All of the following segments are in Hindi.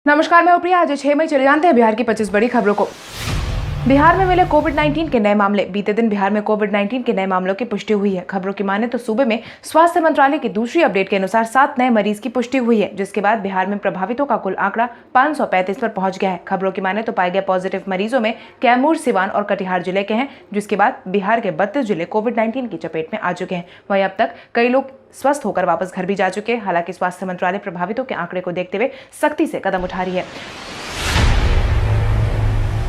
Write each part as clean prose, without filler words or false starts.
नमस्कार, मैं प्रिया। आज 6 मई। चले जानते हैं बिहार की 25 बड़ी खबरों को। बिहार में मिले कोविड-19 के नए मामले। बीते दिन बिहार में कोविड-19 के नए मामलों की पुष्टि हुई है। खबरों की माने तो सूबे में स्वास्थ्य मंत्रालय की दूसरी अपडेट के अनुसार 7 नए मरीज की पुष्टि हुई है, जिसके बाद बिहार में प्रभावितों का कुल आंकड़ा 535 पर पहुंच गया है। खबरों की माने तो पाए गए पॉजिटिव मरीजों में कैमूर, सिवान और कटिहार जिले के हैं, जिसके बाद बिहार के 32 जिले कोविड-19 की चपेट में आ चुके हैं। वहीं अब तक कई लोग स्वस्थ होकर वापस घर भी जा चुके हैं। हालांकि स्वास्थ्य मंत्रालय प्रभावितों के आंकड़े को देखते हुए सख्ती से कदम उठा रही है।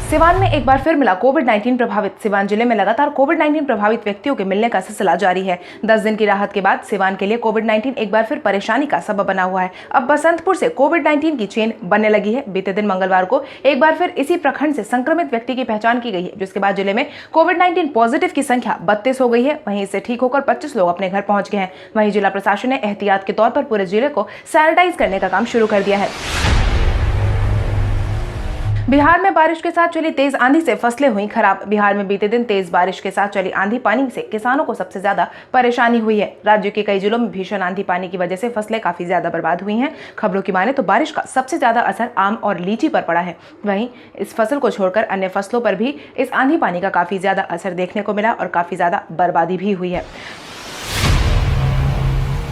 सिवान में एक बार फिर मिला कोविड-19 प्रभावित। सिवान जिले में लगातार कोविड-19 प्रभावित व्यक्तियों के मिलने का सिलसिला जारी है। 10 दिन की राहत के बाद सिवान के लिए कोविड-19 एक बार फिर परेशानी का सबब बना हुआ है। अब बसंतपुर से कोविड-19 की चेन बनने लगी है। बीते दिन मंगलवार को एक बार फिर इसी प्रखंड से संक्रमित व्यक्ति की पहचान की गई है, जिसके बाद जिले में कोविड-19 पॉजिटिव की संख्या 32 हो गई है। वहीं इससे ठीक होकर 25 लोग अपने घर पहुंच गए हैं। वहीं जिला प्रशासन ने एहतियात के तौर पर पूरे जिले को सैनिटाइज करने का काम शुरू कर दिया है। बिहार में बारिश के साथ चली तेज आंधी से फसलें हुई खराब। बिहार में बीते दिन तेज बारिश के साथ चली आंधी पानी से किसानों को सबसे ज्यादा परेशानी हुई है। राज्य के कई जिलों में भीषण आंधी पानी की वजह से फसलें काफी ज्यादा बर्बाद हुई हैं। खबरों की माने तो बारिश का सबसे ज्यादा असर आम और लीची पर पड़ा है। वहीं इस फसल को छोड़कर अन्य फसलों पर भी इस आंधी पानी का काफी ज्यादा असर देखने को मिला और काफी ज्यादा बर्बादी भी हुई है।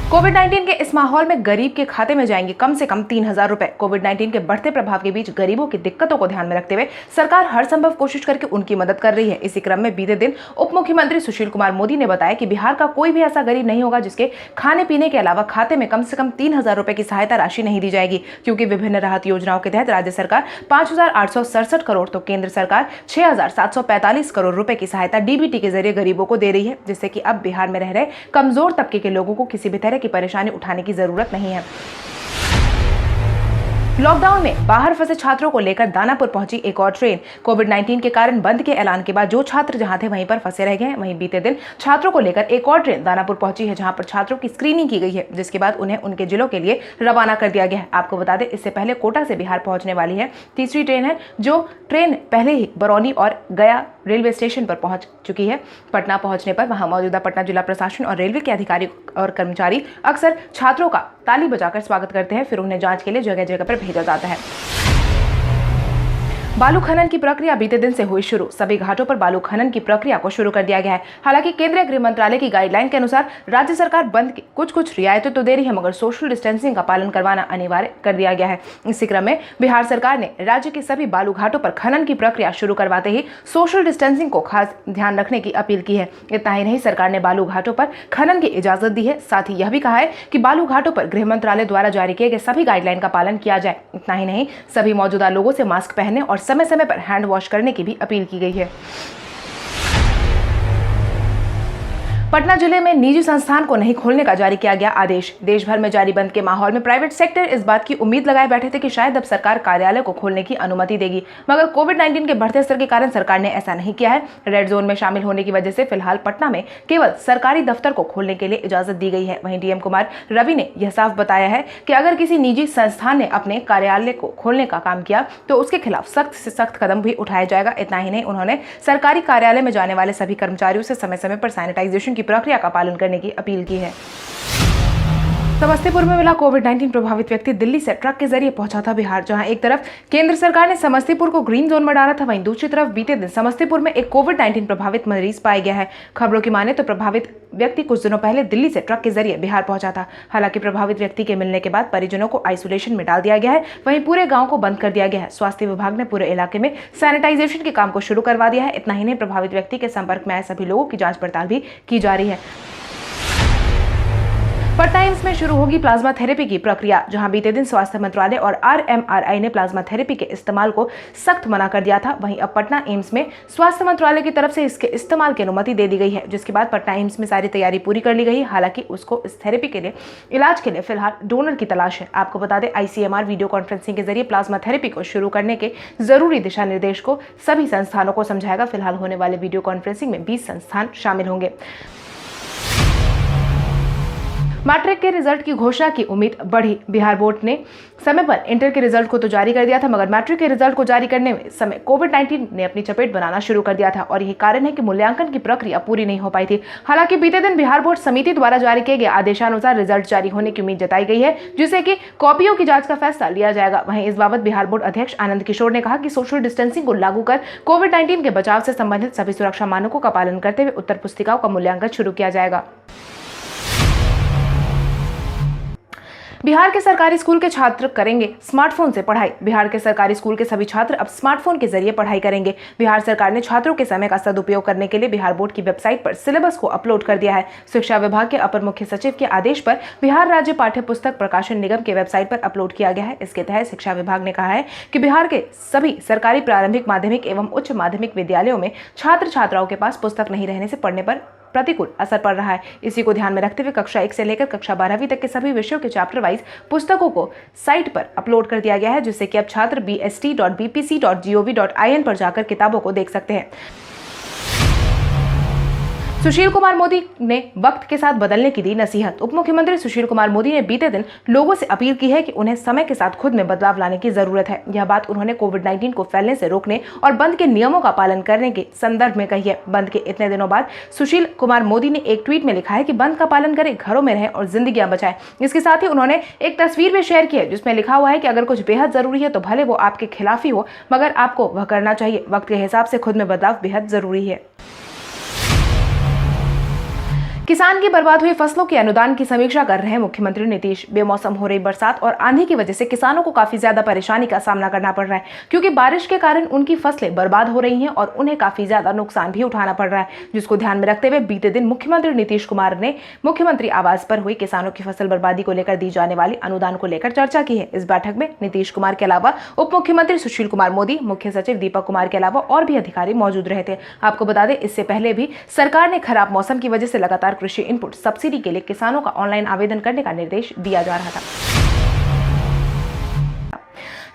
कोविड-19 के इस माहौल में गरीब के खाते में जाएंगे कम से कम 3,000 रुपए। कोविड-19 के बढ़ते प्रभाव के बीच गरीबों की दिक्कतों को ध्यान में रखते हुए सरकार हर संभव कोशिश करके उनकी मदद कर रही है। इसी क्रम में बीते दिन उप मुख्यमंत्री सुशील कुमार मोदी ने बताया कि बिहार का कोई भी ऐसा गरीब नहीं होगा जिसके खाने पीने के अलावा खाते में कम से कम 3,000 रुपए की सहायता राशि नहीं दी जाएगी, क्योंकि विभिन्न राहत योजनाओं के तहत राज्य सरकार 5,867 करोड़ तो केंद्र सरकार 6,745 करोड़ रुपए की सहायता डीबीटी के जरिए गरीबों को दे रही है, जिससे कि अब बिहार में रह रहे कमजोर तबके के लोगों को किसी भी तरह की परेशानी उठाने की जरूरत नहीं है। लॉकडाउन में बाहर फंसे छात्रों को लेकर दानापुर पहुंची एक और ट्रेन। कोविड-19 के कारण बंद के ऐलान के बाद जो छात्र जहां थे वहीं पर फंसे रह गए हैं। वहीं बीते दिन छात्रों को लेकर एक और ट्रेन दानापुर पहुंची है, जहां पर छात्रों की स्क्रीनिंग की गई है, जिसके बाद उन्हें उनके जिलों के लिए रवाना कर दिया गया है। आपको बता दें, इससे पहले कोटा से बिहार पहुंचने वाली है तीसरी ट्रेन है, जो ट्रेन पहले ही बरौनी और गया रेलवे स्टेशन पर पहुंच चुकी है। पटना पहुंचने पर वहां मौजूदा पटना जिला प्रशासन और रेलवे के अधिकारी और कर्मचारी अक्सर छात्रों का ताली बजाकर स्वागत करते हैं, फिर उन्हें जांच के लिए जगह जगह पर भेजा जाता है। बालू खनन की प्रक्रिया बीते दिन से हुई शुरू। सभी घाटों पर बालू खनन की प्रक्रिया को शुरू कर दिया गया है। हालांकि केंद्रीय गृह मंत्रालय की गाइडलाइन के अनुसार राज्य सरकार बंद की कुछ रियायतें तो दे रही है, मगर सोशल डिस्टेंसिंग का पालन करवाना अनिवार्य कर दिया गया है। इसी क्रम में बिहार सरकार ने राज्य के सभी बालू घाटों पर खनन की प्रक्रिया शुरू करवाते ही सोशल डिस्टेंसिंग को खास ध्यान रखने की अपील की है। इतना ही नहीं, सरकार ने बालू घाटों पर खनन की इजाजत दी है। साथ ही यह भी कहा है कि बालू घाटों पर गृह मंत्रालय द्वारा जारी किए गए सभी गाइडलाइन का पालन किया जाए। इतना ही नहीं, सभी मौजूदा लोगों से मास्क पहनने और समय समय पर हैंड वॉश करने की भी अपील की गई है। पटना जिले में निजी संस्थान को नहीं खोलने का जारी किया गया आदेश। देश भर में जारी बंद के माहौल में प्राइवेट सेक्टर इस बात की उम्मीद लगाए बैठे थे कि शायद अब सरकार कार्यालय को खोलने की अनुमति देगी, मगर कोविड-19 के बढ़ते स्तर के कारण सरकार ने ऐसा नहीं किया है। रेड जोन में शामिल होने की वजह से फिलहाल पटना में केवल सरकारी दफ्तर को खोलने के लिए इजाजत दी गई है। वहीं डीएम कुमार रवि ने यह साफ बताया है कि अगर किसी निजी संस्थान ने अपने कार्यालय को खोलने का काम किया तो उसके खिलाफ सख्त से सख्त कदम भी उठाया जाएगा। इतना ही नहीं, उन्होंने सरकारी कार्यालय में जाने वाले सभी कर्मचारियों से समय समय पर सैनिटाइजेशन की प्रक्रिया का पालन करने की अपील की है। समस्तीपुर में मिला कोविड-19 प्रभावित व्यक्ति दिल्ली से ट्रक के जरिए पहुंचा था बिहार, जहां एक तरफ केंद्र सरकार ने समस्तीपुर को ग्रीन जोन में डाला था, वहीं दूसरी तरफ बीते दिन समस्तीपुर में एक कोविड-19 प्रभावित मरीज पाया गया है। खबरों की माने तो प्रभावित व्यक्ति कुछ दिनों पहले दिल्ली से ट्रक के जरिए बिहार पहुंचा था। हालांकि प्रभावित व्यक्ति के मिलने के बाद परिजनों को आइसोलेशन में डाल दिया गया है। वहीं पूरे गाँव को बंद कर दिया गया है। स्वास्थ्य विभाग ने पूरे इलाके में सैनिटाइजेशन के काम को शुरू करवा दिया है। इतना ही नहीं, प्रभावित व्यक्ति के संपर्क में आए सभी लोगों की जाँच पड़ताल भी की जा रही है। पटना एम्स में शुरू होगी प्लाज्मा थेरेपी की प्रक्रिया, जहां बीते दिन स्वास्थ्य मंत्रालय और आरएमआरआई ने प्लाज्मा थेरेपी के इस्तेमाल को सख्त मना कर दिया था। वहीं अब पटना एम्स में स्वास्थ्य मंत्रालय की तरफ से इसके इस्तेमाल की अनुमति दे दी गई है, जिसके बाद पटना एम्स में सारी तैयारी पूरी कर ली गई। हालांकि उसको इस थेरेपी के लिए इलाज के लिए फिलहाल डोनर की तलाश है। आपको बता दें, आईसीएमआर वीडियो कॉन्फ्रेंसिंग के जरिए प्लाज्मा थेरेपी को शुरू करने के जरूरी दिशा निर्देश को सभी संस्थानों को समझाएगा। फिलहाल होने वाले वीडियो कॉन्फ्रेंसिंग में 20 संस्थान शामिल होंगे। मैट्रिक के रिजल्ट की घोषणा की उम्मीद बढ़ी। बिहार बोर्ड ने समय पर इंटर के रिजल्ट को तो जारी कर दिया था, मगर मैट्रिक के रिजल्ट को जारी करने में समय कोविड-19 ने अपनी चपेट बनाना शुरू कर दिया था और यही कारण है कि मूल्यांकन की प्रक्रिया पूरी नहीं हो पाई थी। हालांकि बीते दिन बिहार बोर्ड समिति द्वारा जारी किए गए आदेशानुसार रिजल्ट जारी होने की उम्मीद जताई गई है, जिससे कि कॉपियों की जांच का फैसला लिया जाएगा। वहीं इस बाबत बिहार बोर्ड अध्यक्ष आनंद किशोर ने कहा कि सोशल डिस्टेंसिंग को लागू कर कोविड-19 के बचाव से संबंधित सभी सुरक्षा मानकों का पालन करते हुए उत्तर पुस्तिकाओं का मूल्यांकन शुरू किया जाएगा। बिहार के सरकारी स्कूल के छात्र करेंगे स्मार्टफोन से पढ़ाई। बिहार के सरकारी स्कूल के सभी छात्र अब स्मार्टफोन के जरिए पढ़ाई करेंगे। बिहार सरकार ने छात्रों के समय का सदुपयोग करने के लिए बिहार बोर्ड की वेबसाइट पर सिलेबस को अपलोड कर दिया है। शिक्षा विभाग के अपर मुख्य सचिव के आदेश पर बिहार राज्य पाठ्य पुस्तक प्रकाशन निगम के वेबसाइट पर अपलोड किया गया है। इसके तहत शिक्षा विभाग ने कहा है कि बिहार के सभी सरकारी प्रारंभिक, माध्यमिक एवं उच्च माध्यमिक विद्यालयों में छात्र छात्राओं के पास पुस्तक नहीं रहने से पढ़ने पर प्रतिकूल असर पड़ रहा है। इसी को ध्यान में रखते हुए कक्षा 1 से लेकर कक्षा 12वीं तक के सभी विषयों के चैप्टर वाइज पुस्तकों को साइट पर अपलोड कर दिया गया है, जिससे कि अब छात्र bst.bpc.gov.in पर जाकर किताबों को देख सकते हैं। सुशील कुमार मोदी ने वक्त के साथ बदलने की दी नसीहत। उप मुख्यमंत्री सुशील कुमार मोदी ने बीते दिन लोगों से अपील की है कि उन्हें समय के साथ खुद में बदलाव लाने की जरूरत है। यह बात उन्होंने कोविड-19 को फैलने से रोकने और बंद के नियमों का पालन करने के संदर्भ में कही है। बंद के इतने दिनों बाद सुशील कुमार मोदी ने एक ट्वीट में लिखा है कि बंद का पालन करें, घरों में रहें और जिंदगियां बचाएं। इसके साथ ही उन्होंने एक तस्वीर भी शेयर की है जिसमें लिखा हुआ है कि अगर कुछ बेहद जरूरी है तो भले वो आपके खिलाफ ही हो, मगर आपको वह करना चाहिए। वक्त के हिसाब से खुद में बदलाव बेहद जरूरी है। किसान की बर्बाद हुई फसलों के अनुदान की समीक्षा कर रहे हैं मुख्यमंत्री नीतीश। बेमौसम हो रही बरसात और आंधी की वजह से किसानों को काफी ज्यादा परेशानी का सामना करना पड़ रहा है, क्योंकि बारिश के कारण उनकी फसलें बर्बाद हो रही हैं और उन्हें काफी ज्यादा नुकसान भी उठाना पड़ रहा है, जिसको ध्यान में रखते हुए बीते दिन मुख्यमंत्री नीतीश कुमार ने मुख्यमंत्री आवास पर हुई किसानों की फसल बर्बादी को लेकर दी जाने वाली अनुदान को लेकर चर्चा की है। इस बैठक में नीतीश कुमार के अलावा उप मुख्यमंत्री सुशील कुमार मोदी, मुख्य सचिव दीपक कुमार के अलावा और भी अधिकारी मौजूद रहे थे। आपको बता दें, इससे पहले भी सरकार ने खराब मौसम की वजह से लगातार कृषि इनपुट सब्सिडी के लिए किसानों का ऑनलाइन आवेदन करने का निर्देश दिया जा रहा था।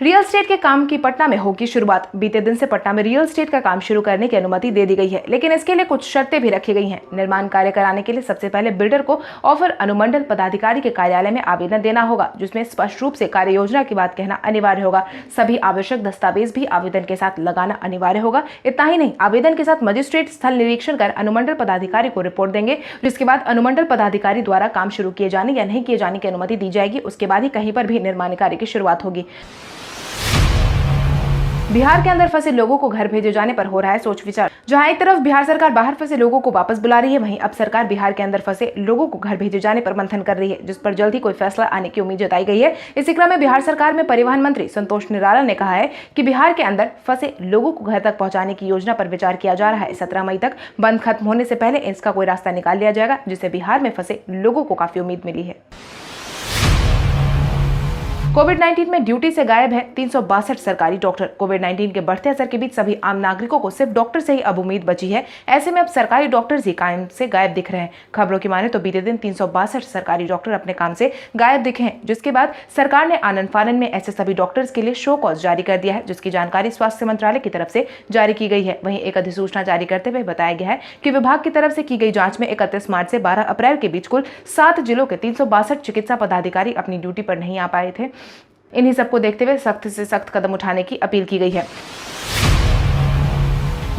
रियल एस्टेट के काम की पटना में होगी शुरुआत। बीते दिन से पटना में रियल एस्टेट का काम शुरू करने की अनुमति दे दी गई है, लेकिन इसके लिए कुछ शर्तें भी रखी गई हैं। निर्माण कार्य कराने के लिए सबसे पहले बिल्डर को ऑफर अनुमंडल पदाधिकारी के कार्यालय में आवेदन देना होगा, जिसमें स्पष्ट रूप से कार्य योजना की बात कहना अनिवार्य होगा। सभी आवश्यक दस्तावेज भी आवेदन के साथ लगाना अनिवार्य होगा। इतना ही नहीं, आवेदन के साथ मजिस्ट्रेट स्थल निरीक्षण कर अनुमंडल पदाधिकारी को रिपोर्ट देंगे, जिसके बाद अनुमंडल पदाधिकारी द्वारा काम शुरू किए जाने या नहीं किए जाने की अनुमति दी जाएगी। उसके बाद ही कहीं पर भी निर्माण कार्य की शुरुआत होगी। बिहार के अंदर फंसे लोगों को घर भेजे जाने पर हो रहा है सोच विचार। जहां एक तरफ बिहार सरकार बाहर फंसे लोगों को वापस बुला रही है, वहीं अब सरकार बिहार के अंदर फंसे लोगों को घर भेजे जाने पर मंथन कर रही है, जिस पर जल्द ही कोई फैसला आने की उम्मीद जताई गई है। इसी क्रम में बिहार सरकार में परिवहन मंत्री संतोष निराला ने कहा है कि बिहार के अंदर फंसे लोगों को घर तक पहुंचाने की योजना पर विचार किया जा रहा है। 17 मई तक बंद खत्म होने से पहले इसका कोई रास्ता निकाल लिया जाएगा, जिससे बिहार में फंसे लोगों को काफी उम्मीद मिली है। कोविड-19 में ड्यूटी से गायब है 362 सरकारी डॉक्टर। कोविड-19 के बढ़ते असर के बीच सभी आम नागरिकों को सिर्फ डॉक्टर से ही अब उम्मीद बची है। ऐसे में अब सरकारी डॉक्टर्स ही काम से गायब दिख रहे हैं। खबरों की माने तो बीते दिन 362 सरकारी डॉक्टर अपने काम से गायब दिखे हैं, जिसके बाद सरकार ने आनन फानन में ऐसे सभी डॉक्टर्स के लिए शो कॉज जारी कर दिया है, जिसकी जानकारी स्वास्थ्य मंत्रालय की तरफ से जारी की गई है। वहीं एक अधिसूचना जारी करते हुए बताया गया है कि विभाग की तरफ से की गई जांच में 31 मार्च से 12 अप्रैल के बीच कुल 7 जिलों के 362 चिकित्सा पदाधिकारी अपनी ड्यूटी पर नहीं आ पाए थे। इन्हीं सबको देखते हुए सख्त से सख्त कदम उठाने की अपील की गई है।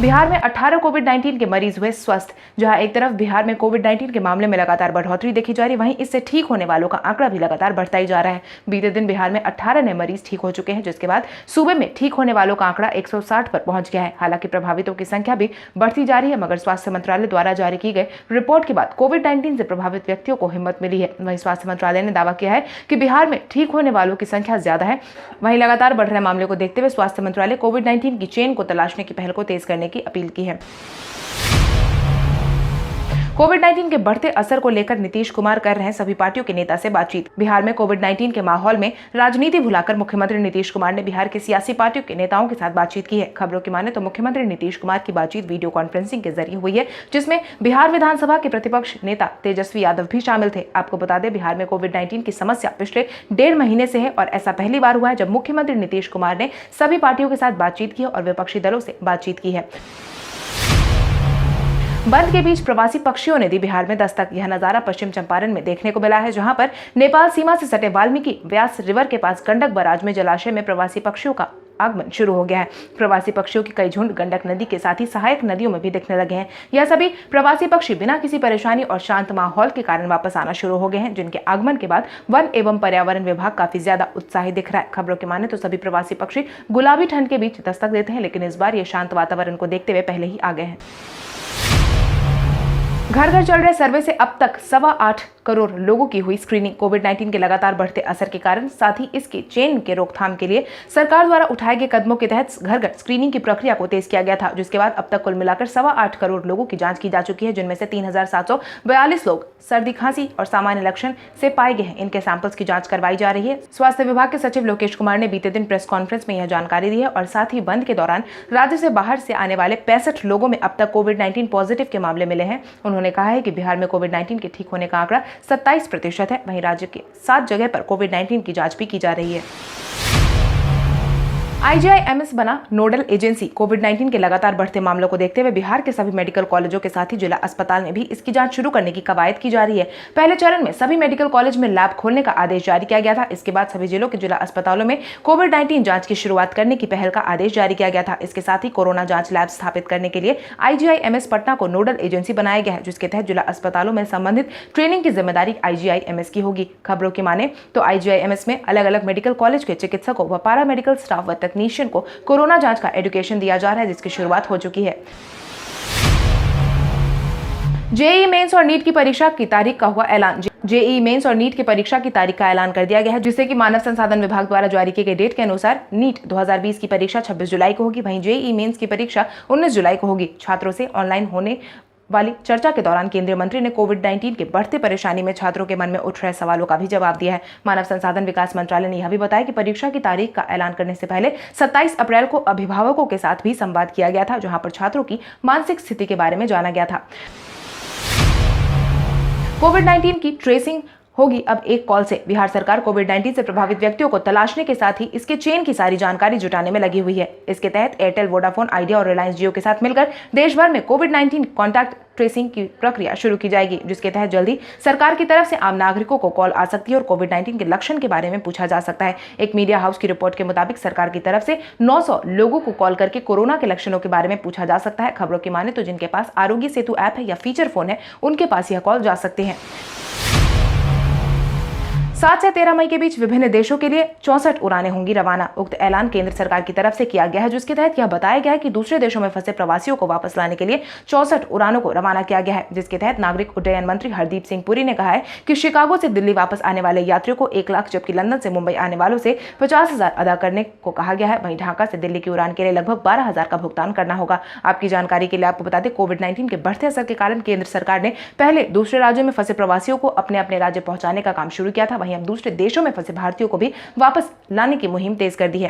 बिहार में 18 कोविड-19 के मरीज हुए स्वस्थ। जहां एक तरफ बिहार में कोविड-19 के मामले में लगातार बढ़ोतरी देखी जा रही, वहीं इससे ठीक होने वालों का आंकड़ा भी लगातार बढ़ता ही जा रहा है। बीते दिन बिहार में 18 नए मरीज ठीक हो चुके हैं, जिसके बाद सूबे में ठीक होने वालों का आंकड़ा 160 पर पहुंच गया है। हालांकि प्रभावितों की संख्या भी बढ़ती जा रही है, मगर स्वास्थ्य मंत्रालय द्वारा जारी की गई रिपोर्ट के बाद कोविड-19 से प्रभावित व्यक्तियों को हिम्मत मिली है। वहीं स्वास्थ्य मंत्रालय ने दावा किया है कि बिहार में ठीक होने वालों की संख्या ज्यादा है। वहीं लगातार बढ़ रहे मामले को देखते हुए स्वास्थ्य मंत्रालय कोविड-19 की चेन को तलाशने की पहल को तेज करने की अपील की है। कोविड-19 के बढ़ते असर को लेकर नीतीश कुमार कर रहे हैं सभी पार्टियों के नेता से बातचीत। बिहार में कोविड-19 के माहौल में राजनीति भुलाकर मुख्यमंत्री नीतीश कुमार ने बिहार के सियासी पार्टियों के नेताओं के साथ बातचीत की है। खबरों की माने तो मुख्यमंत्री नीतीश कुमार की बातचीत वीडियो कॉन्फ्रेंसिंग के जरिए हुई है, जिसमें बिहार विधानसभा के प्रतिपक्ष नेता तेजस्वी यादव भी शामिल थे। आपको बता दें, बिहार में कोविड-19 की समस्या पिछले 1.5 महीने से है और ऐसा पहली बार हुआ है जब मुख्यमंत्री नीतीश कुमार ने सभी पार्टियों के साथ बातचीत की और विपक्षी दलों से बातचीत की है। बंद के बीच प्रवासी पक्षियों ने दी बिहार में दस्तक। यह नजारा पश्चिम चंपारण में देखने को मिला है, जहां पर नेपाल सीमा से सटे वाल्मीकि व्यास रिवर के पास गंडक बराज में जलाशय में प्रवासी पक्षियों का आगमन शुरू हो गया है। प्रवासी पक्षियों की कई झुंड गंडक नदी के साथ ही सहायक नदियों में भी दिखने लगे हैं। यह सभी प्रवासी पक्षी बिना किसी परेशानी और शांत माहौल के कारण वापस आना शुरू हो गए हैं, जिनके आगमन के बाद वन एवं पर्यावरण विभाग काफी ज्यादा उत्साहित दिख रहा है। खबरों के माने तो सभी प्रवासी पक्षी गुलाबी ठंड के बीच दस्तक देते हैं, लेकिन इस बार ये शांत वातावरण को देखते हुए पहले ही आ गए हैं। घर घर चल रहे सर्वे से अब तक 8.25 करोड़ लोगों की हुई स्क्रीनिंग। कोविड-19 के लगातार बढ़ते असर के कारण, साथ ही इसके चेन के रोकथाम के लिए सरकार द्वारा उठाए गए कदमों के तहत घर घर स्क्रीनिंग की प्रक्रिया को तेज किया गया था, जिसके बाद अब तक कुल मिलाकर 8.25 करोड़ लोगों की जांच की जा चुकी है, जिनमें से 3,742 लोग सर्दी खांसी और सामान्य लक्षण से पाए गए हैं। इनके सैंपल्स की जांच करवाई जा रही है। स्वास्थ्य विभाग के सचिव लोकेश कुमार ने बीते दिन प्रेस कॉन्फ्रेंस में यह जानकारी दी है और साथ ही बंद के दौरान राज्य से बाहर से आने वाले 65 लोगों में अब तक कोविड-19 पॉजिटिव के मामले मिले हैं। उन्होंने कहा है कि बिहार में कोविड-19 के ठीक होने का आंकड़ा 27% है। वहीं राज्य के 7 जगह पर कोविड-19 की जांच भी की जा रही है। IGIMS बना नोडल एजेंसी। कोविड-19 के लगातार बढ़ते मामलों को देखते हुए बिहार के सभी मेडिकल कॉलेजों के साथ ही जिला अस्पताल में भी इसकी जांच शुरू करने की कवायद की जा रही है। पहले चरण में सभी मेडिकल कॉलेज में लैब खोलने का आदेश जारी किया गया था। इसके बाद सभी जिलों के जिला अस्पतालों में कोविड-19 जांच की शुरुआत करने की पहल का आदेश जारी किया गया था। इसके साथ ही कोरोना जांच लैब स्थापित करने के लिए IGIMS पटना को नोडल एजेंसी बनाया गया है, जिसके तहत जिला अस्पतालों में संबंधित ट्रेनिंग की जिम्मेदारी IGIMS की होगी। खबरों की माने तो IGIMS में अलग अलग मेडिकल कॉलेज के चिकित्सकों व पारा मेडिकल स्टाफ व टेक्नीशियन को कोरोना जांच का एजुकेशन दिया जा रहा है, जिसकी शुरुआत हो चुकी है। जेईई मेंस और नीट की परीक्षा की तारीख का हुआ ऐलान। जेईई मेंस और नीट की परीक्षा की तारीख का ऐलान कर दिया गया है, जिससे कि मानव संसाधन विभाग द्वारा जारी की गई डेट के अनुसार नीट 2020 की परीक्षा 26 जुलाई को होगी। वहीं जेईई मेंस की परीक्षा 19 जुलाई को होगी। छात्रों से ऑनलाइन होने वाली चर्चा के दौरान केंद्रीय मंत्री ने कोविड-19 के बढ़ते परेशानी में छात्रों के मन में उठ रहे सवालों का भी जवाब दिया है। मानव संसाधन विकास मंत्रालय ने यह भी बताया कि परीक्षा की तारीख का ऐलान करने से पहले 27 अप्रैल को अभिभावकों के साथ भी संवाद किया गया था, जहां पर छात्रों की मानसिक स्थिति के बारे में जाना गया था। कोविड-19 की ट्रेसिंग होगी अब एक कॉल से। बिहार सरकार कोविड-19 से प्रभावित व्यक्तियों को तलाशने के साथ ही इसके चेन की सारी जानकारी जुटाने में लगी हुई है। इसके तहत एयरटेल, वोडाफोन आइडिया और रिलायंस जियो के साथ मिलकर देश भर में कोविड-19 कॉन्टैक्ट ट्रेसिंग की प्रक्रिया शुरू की जाएगी, जिसके तहत जल्दी सरकार की तरफ से आम नागरिकों को कॉल आ सकती है और कोविड-19 के लक्षण के बारे में पूछा जा सकता है। एक मीडिया हाउस की रिपोर्ट के मुताबिक सरकार की तरफ से 900 लोगों को कॉल करके कोरोना के लक्षणों के बारे में पूछा जा सकता है। खबरों की माने तो जिनके पास आरोग्य सेतु ऐप है या फीचर फोन है, उनके पास यह कॉल जा सकते हैं। 7 से 13 मई के बीच विभिन्न देशों के लिए 64 उड़ानें होंगी रवाना। उक्त ऐलान केंद्र सरकार की तरफ से किया गया है, जिसके तहत यह बताया गया है कि दूसरे देशों में फंसे प्रवासियों को वापस लाने के लिए 64 उड़ानों को रवाना किया गया है। जिसके तहत नागरिक उड्डयन मंत्री हरदीप सिंह पुरी ने कहा है कि शिकागो से दिल्ली वापस आने वाले यात्रियों को 1 लाख, जबकि लंदन से मुंबई आने वालों से 50,000 अदा करने को कहा गया है। वहीं ढाका से दिल्ली की उड़ान के लिए लगभग 12,000 का भुगतान करना होगा। आपकी जानकारी के लिए आपको बता दें, कोविड-19 के बढ़ते असर के कारण केंद्र सरकार ने पहले दूसरे राज्यों में फंसे प्रवासियों को अपने अपने राज्य पहुंचाने का काम शुरू किया था। वहीं अब दूसरे देशों में फंसे भारतीयों को भी वापस लाने की मुहिम तेज कर दी है।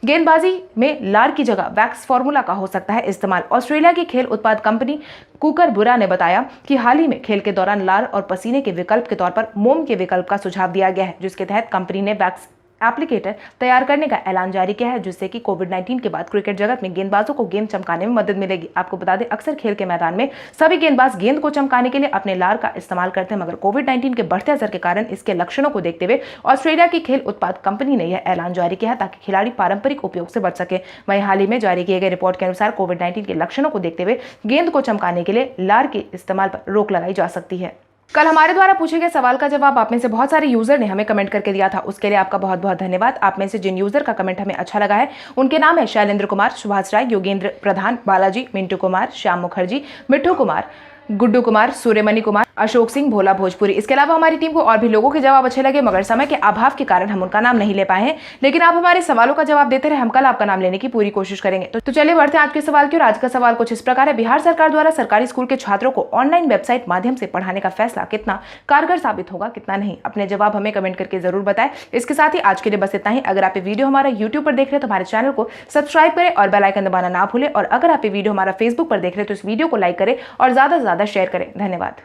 गेंदबाजी में लार की जगह वैक्स फार्मूला का हो सकता है इस्तेमाल। ऑस्ट्रेलिया की खेल उत्पाद कंपनी कूकरबुरा ने बताया कि हाल ही में खेल के दौरान लार और पसीने के विकल्प के तौर पर मोम के विकल्प का सुझाव दिया गया है, जिसके तहत कंपनी ने वैक्स एप्लीकेटर तैयार करने का ऐलान जारी किया है, जिससे कि कोविड-19 के बाद क्रिकेट जगत में गेंदबाजों को गेंद चमकाने में मदद मिलेगी। आपको बता दें, अक्सर खेल के मैदान में सभी गेंदबाज गेंद को चमकाने के लिए अपने लार का इस्तेमाल करते हैं, मगर कोविड-19 के बढ़ते असर के कारण इसके लक्षणों को देखते हुए ऑस्ट्रेलिया की खेल उत्पाद कंपनी ने यह ऐलान जारी किया है, ताकि खिलाड़ी पारंपरिक उपयोग से बच सके। वहीं हाल ही में जारी किए गए रिपोर्ट के अनुसार कोविड-19 के लक्षणों को देखते हुए गेंद को चमकाने के लिए लार के इस्तेमाल पर रोक लगाई जा सकती है। कल हमारे द्वारा पूछे गए सवाल का जवाब आप में से बहुत सारे यूजर ने हमें कमेंट करके दिया था, उसके लिए आपका बहुत बहुत धन्यवाद। आप में से जिन यूजर का कमेंट हमें अच्छा लगा है उनके नाम है शैलेंद्र कुमार, सुभाष राय, योगेंद्र प्रधान, बालाजी, मिंटू कुमार, श्याम मुखर्जी, मिट्ठू कुमार, गुड्डू कुमार, सूर्यमणि कुमार, अशोक सिंह, भोला भोजपुरी। इसके अलावा हमारी टीम को और भी लोगों के जवाब अच्छे लगे, मगर समय के अभाव के कारण हम उनका नाम नहीं ले पाए हैं। लेकिन आप हमारे सवालों का जवाब देते रहे, हम कल आपका नाम लेने की पूरी कोशिश करेंगे। तो चलिए बढ़ते हैं आज के सवाल की ओर। आज का सवाल कुछ इस प्रकार है, बिहार सरकार द्वारा सरकारी स्कूल के छात्रों को ऑनलाइन वेबसाइट माध्यम से पढ़ाने का फैसला कितना कारगर साबित होगा, कितना नहीं? अपने जवाब हमें कमेंट करके जरूर बताएं। इसके साथ ही आज के लिए बस इतना ही। अगर आप ये वीडियो हमारा यूट्यूब पर देख रहे हैं तो हमारे चैनल को सब्सक्राइब करें और बेल आइकन दबाना ना भूलें। और अगर आप ये वीडियो हमारा फेसबुक पर देख रहे हैं तो इस वीडियो को लाइक करें और ज्यादा से ज्यादा शेयर करें। धन्यवाद।